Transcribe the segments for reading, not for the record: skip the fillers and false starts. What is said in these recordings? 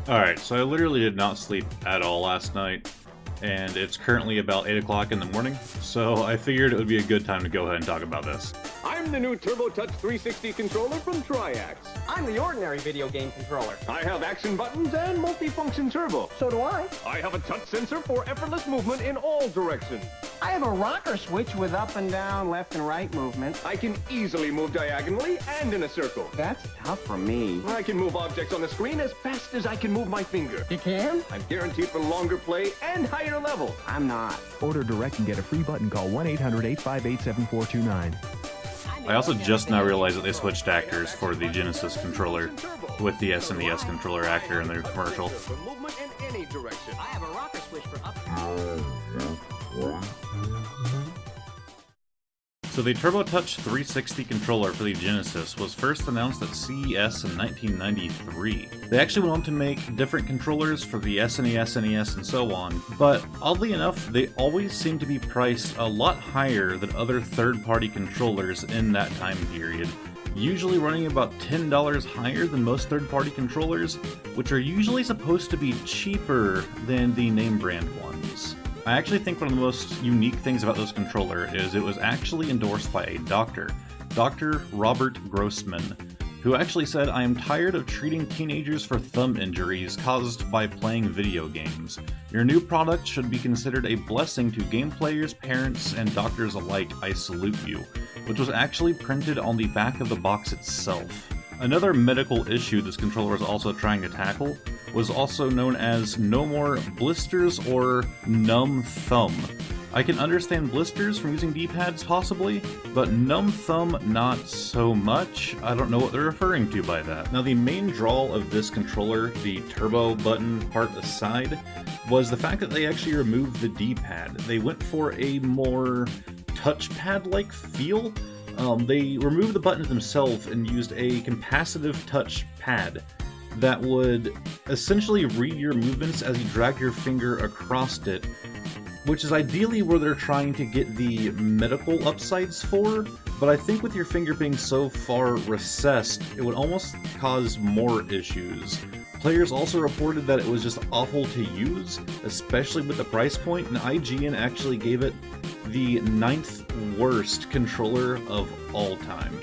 Alright, so I literally did not sleep at all last night, and it's currently about 8 o'clock in the morning, so I figured it would be a good time to go ahead and talk about this. I'm the new Turbo Touch 360 controller from Triax. I'm the ordinary video game controller. I have action buttons and multi-function turbo. So do I. I have a touch sensor for effortless movement in all directions. I have a rocker switch with up and down, left and right movement. I can easily move diagonally and in a circle. That's tough for me. I can move objects on the screen as fast as I can move my finger. You can? I'm guaranteed for longer play and higher levels. I'm not. Order direct and get a free button. Call 1-800-858-7429. I also just now realized that they switched actors for the Genesis controller with the SNES controller actor in their commercial. For movement in any direction. I have a rocker switch for up. So the Turbo Touch 360 controller for the Genesis was first announced at CES in 1993. They actually went on to make different controllers for the SNES, NES, and so on, but oddly enough, they always seem to be priced a lot higher than other third-party controllers in that time period, usually running about $10 higher than most third-party controllers, which are usually supposed to be cheaper than the name brand ones. I actually think one of the most unique things about this controller is it was actually endorsed by a doctor, Dr. Robert Grossman, who actually said, "I am tired of treating teenagers for thumb injuries caused by playing video games. Your new product should be considered a blessing to game players, parents, and doctors alike. I salute you," which was actually printed on the back of the box itself. Another medical issue this controller was also trying to tackle was also known as no more blisters or numb thumb. I can understand blisters from using D-pads possibly, but numb thumb not so much. I don't know what they're referring to by that. Now the main draw of this controller, the turbo button part aside, was the fact that they actually removed the D-pad. They went for a more touchpad-like feel. They removed the buttons themselves and used a capacitive touch pad that would essentially read your movements as you drag your finger across it, which is ideally where they're trying to get the medical upsides for, but I think with your finger being so far recessed, it would almost cause more issues. Players also reported that it was just awful to use, especially with the price point, and IGN actually gave it the 9th worst controller of all time.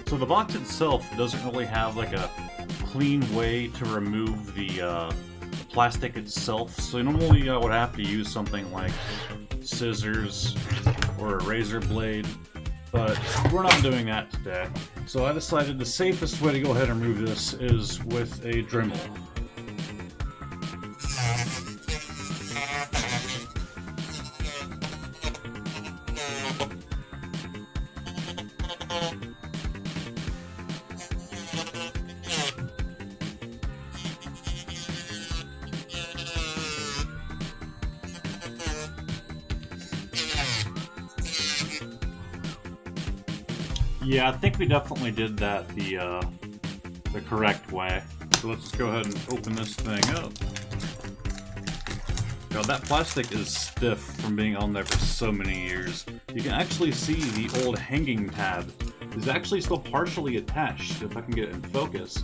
So the box itself doesn't really have like a clean way to remove the plastic itself, so normally I would have to use something like scissors or a razor blade, but we're not doing that today. So I decided the safest way to go ahead and remove this is with a Dremel. Yeah, I think we definitely did that the correct way. So let's just go ahead and open this thing up. God, that plastic is stiff from being on there for so many years. You can actually see the old hanging tab is actually still partially attached, if I can get it in focus.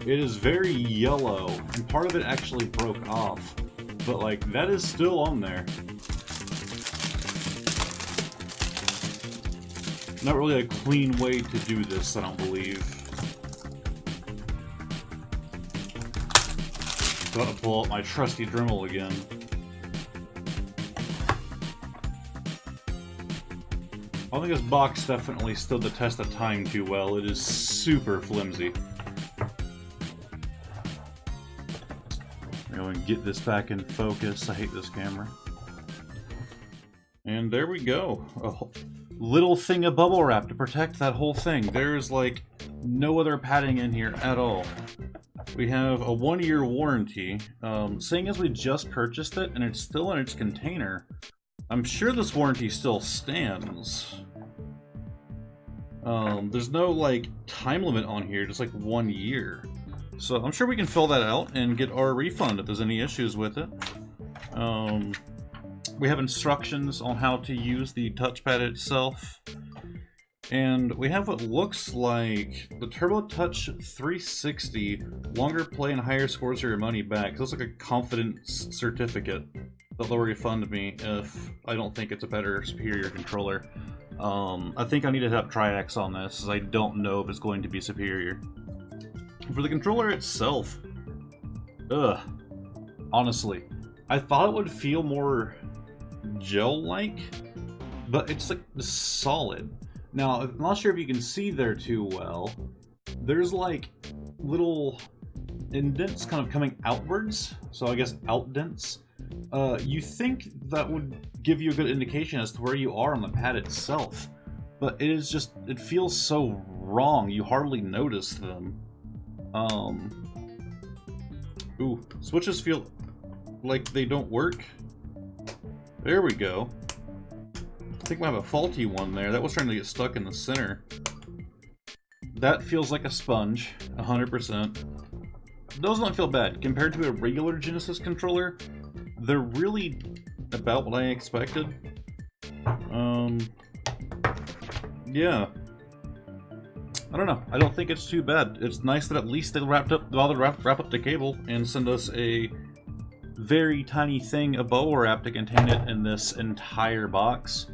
It is very yellow, and part of it actually broke off. But like, that is still on there. Not really a clean way to do this, I don't believe. So I'm gonna pull out my trusty Dremel again. I think this box definitely stood the test of time too well. It is super flimsy. I'm going to get this back in focus. I hate this camera. And there we go. Little thing of bubble wrap to protect that whole thing. There's like no other padding in here at all. We have a 1-year warranty. Seeing as we just purchased it and it's still in its container, I'm sure this warranty still stands. There's no like time limit on here, just like 1 year. So I'm sure we can fill that out and get our refund if there's any issues with it. We have instructions on how to use the touchpad itself. And we have what looks like the Turbo Touch 360, longer play and higher scores or your money back. It looks like a confidence certificate that they'll refund me if I don't think it's a better, superior controller. I think I need to have Triax on this, as I don't know if it's going to be superior. For the controller itself, honestly, I thought it would feel more gel-like, but it's like solid. Now, I'm not sure if you can see there too well. There's like little indents kind of coming outwards, so I guess outdents. You think that would give you a good indication as to where you are on the pad itself, but it is just, it feels so wrong, you hardly notice them. Ooh, switches feel like they don't work. There we go. I think we have a faulty one there. That was trying to get stuck in the center. That feels like a sponge, 100%. Those don't feel bad. Compared to a regular Genesis controller, they're really about what I expected. Yeah. I don't know. I don't think it's too bad. It's nice that at least they wrap up the cable and send us a very tiny thing of bubble wrap to contain it in this entire box.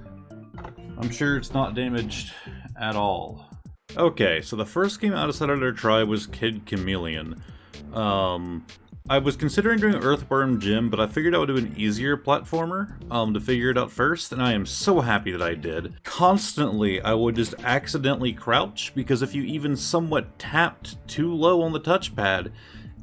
I'm sure it's not damaged at all. Okay, so the first game I decided to try was Kid Chameleon. I was considering doing Earthworm Jim, but I figured I would do an easier platformer to figure it out first, and I am so happy that I did. Constantly, I would just accidentally crouch, because if you even somewhat tapped too low on the touchpad,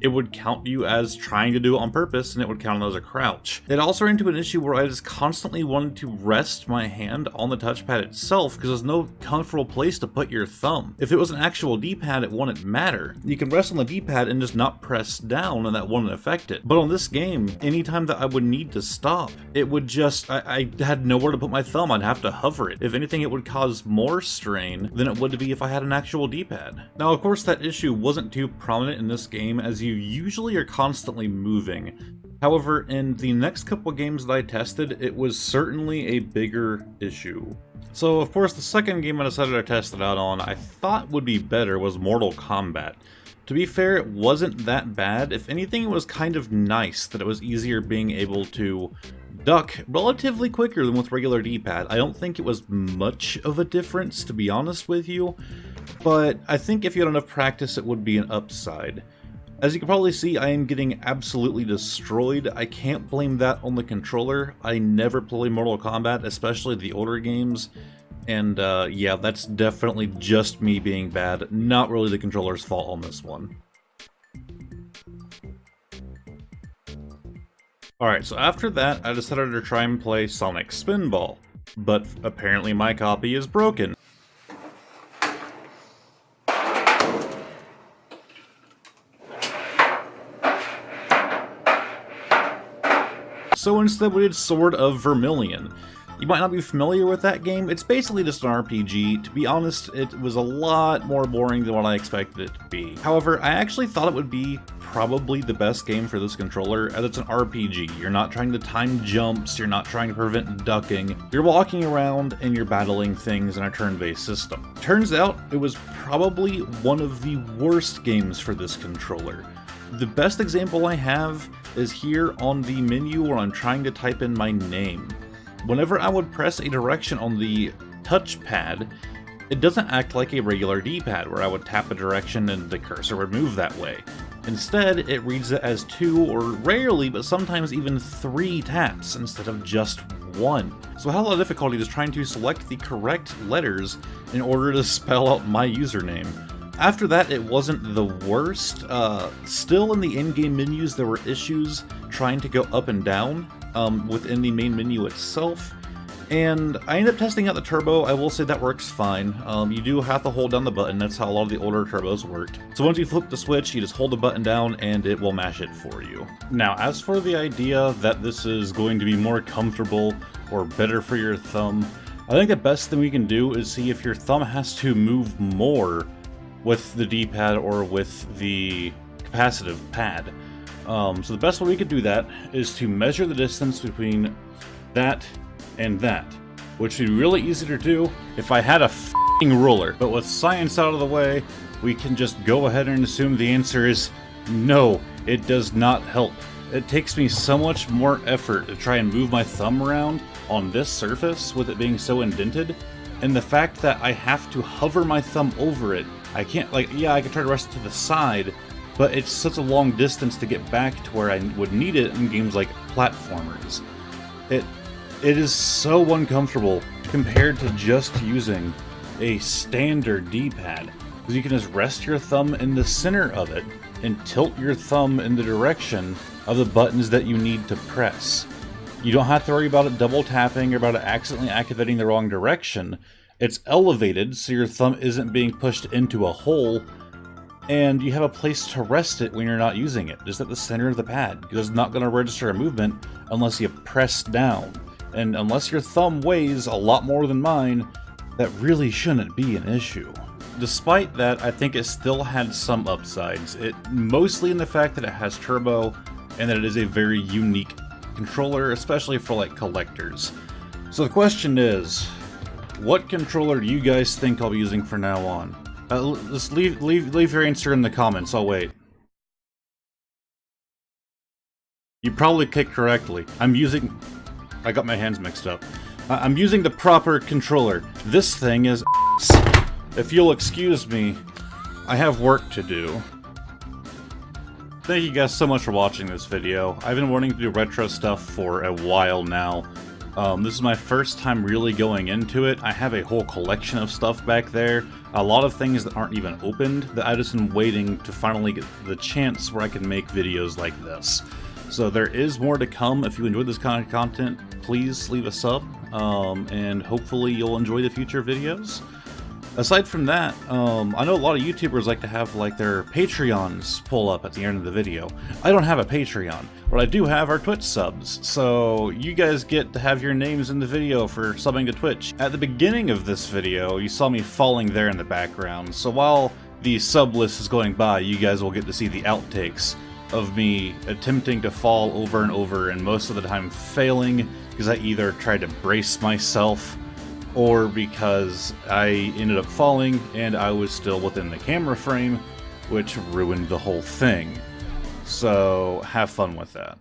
it would count you as trying to do it on purpose, and it would count as a crouch. It also ran into an issue where I just constantly wanted to rest my hand on the touchpad itself, because there's no comfortable place to put your thumb. If it was an actual D-pad, it wouldn't matter. You can rest on the D-pad and just not press down, and that wouldn't affect it. But on this game, anytime that I would need to stop, it would just, I had nowhere to put my thumb, I'd have to hover it. If anything, it would cause more strain than it would be if I had an actual D-pad. Now, of course, that issue wasn't too prominent in this game, as you usually are constantly moving. However, in the next couple games that I tested, it was certainly a bigger issue. So, of course, the second game I decided to test it out on I thought would be better was Mortal Kombat. To be fair, it wasn't that bad. If anything, it was kind of nice that it was easier being able to duck relatively quicker than with regular D-pad. I don't think it was much of a difference, to be honest with you, but I think if you had enough practice, it would be an upside. As you can probably see, I am getting absolutely destroyed. I can't blame that on the controller. I never play Mortal Kombat, especially the older games. And yeah, that's definitely just me being bad, not really the controller's fault on this one. Alright, so after that, I decided to try and play Sonic Spinball. But apparently my copy is broken. So instead we did Sword of Vermilion. You might not be familiar with that game. It's basically just an RPG. To be honest, it was a lot more boring than what I expected it to be. However, I actually thought it would be probably the best game for this controller, as it's an RPG. You're not trying to time jumps, you're not trying to prevent ducking. You're walking around and you're battling things in a turn-based system. Turns out, it was probably one of the worst games for this controller. The best example I have is here on the menu where I'm trying to type in my name. Whenever I would press a direction on the touchpad, it doesn't act like a regular D-pad where I would tap a direction and the cursor would move that way. Instead, it reads it as 2 or rarely, but sometimes even 3 taps instead of just 1. So I had a lot of difficulty just trying to select the correct letters in order to spell out my username. After that, it wasn't the worst. Still in the in-game menus, there were issues trying to go up and down within the main menu itself. And I ended up testing out the turbo. I will say that works fine. You do have to hold down the button. That's how a lot of the older turbos worked. So once you flip the switch, you just hold the button down and it will mash it for you. Now, as for the idea that this is going to be more comfortable or better for your thumb, I think the best thing we can do is see if your thumb has to move more with the D-pad or with the capacitive pad. So the best way we could do that is to measure the distance between that and that, which would be really easy to do if I had a ruler. But with science out of the way, we can just go ahead and assume the answer is no, it does not help. It takes me so much more effort to try and move my thumb around on this surface with it being so indented, and the fact that I have to hover my thumb over it. I can't, like, yeah, I can try to rest it to the side, but it's such a long distance to get back to where I would need it in games like platformers. It is so uncomfortable compared to just using a standard D-pad, because you can just rest your thumb in the center of it and tilt your thumb in the direction of the buttons that you need to press. You don't have to worry about it double tapping or about it accidentally activating the wrong direction. It's elevated so your thumb isn't being pushed into a hole, and you have a place to rest it when you're not using it, just at the center of the pad. It's not going to register a movement unless you press down. And unless your thumb weighs a lot more than mine, that really shouldn't be an issue. Despite that, I think it still had some upsides. Mostly in the fact that it has turbo, and that it is a very unique controller, especially for like collectors. So the question is, what controller do you guys think I'll be using from now on? Just leave your answer in the comments, I'll wait. You probably picked correctly. I got my hands mixed up. I'm using the proper controller. This thing is If you'll excuse me, I have work to do. Thank you guys so much for watching this video. I've been wanting to do retro stuff for a while now. This is my first time really going into it. I have a whole collection of stuff back there. A lot of things that aren't even opened that I just am waiting to finally get the chance where I can make videos like this. So there is more to come. If you enjoyed this kind of content, please leave a sub, and hopefully you'll enjoy the future videos. Aside from that, I know a lot of YouTubers like to have like their Patreons pull up at the end of the video. I don't have a Patreon. What I do have are Twitch subs, so you guys get to have your names in the video for subbing to Twitch. At the beginning of this video, you saw me falling there in the background, so while the sub list is going by, you guys will get to see the outtakes of me attempting to fall over and over, and most of the time failing because I either tried to brace myself or because I ended up falling and I was still within the camera frame, which ruined the whole thing. So have fun with that.